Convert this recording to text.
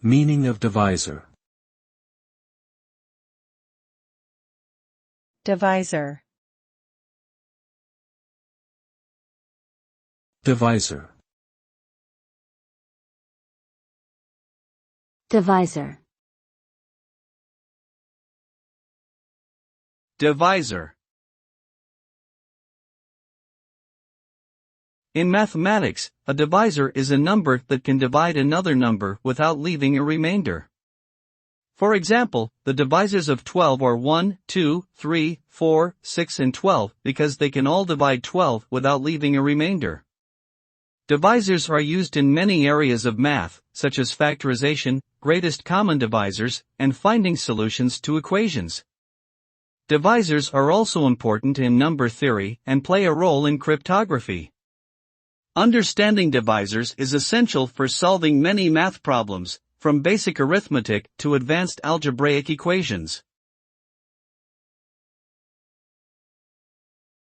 Meaning of divisor. Divisor. Divisor. Divisor. Divisor. In mathematics, a divisor is a number that can divide another number without leaving a remainder. For example, the divisors of 12 are 1, 2, 3, 4, 6 and 12 because they can all divide 12 without leaving a remainder. Divisors are used in many areas of math, such as factorization, greatest common divisors, and finding solutions to equations. Divisors are also important in number theory and play a role in cryptography. Understanding divisors is essential for solving many math problems, from basic arithmetic to advanced algebraic equations.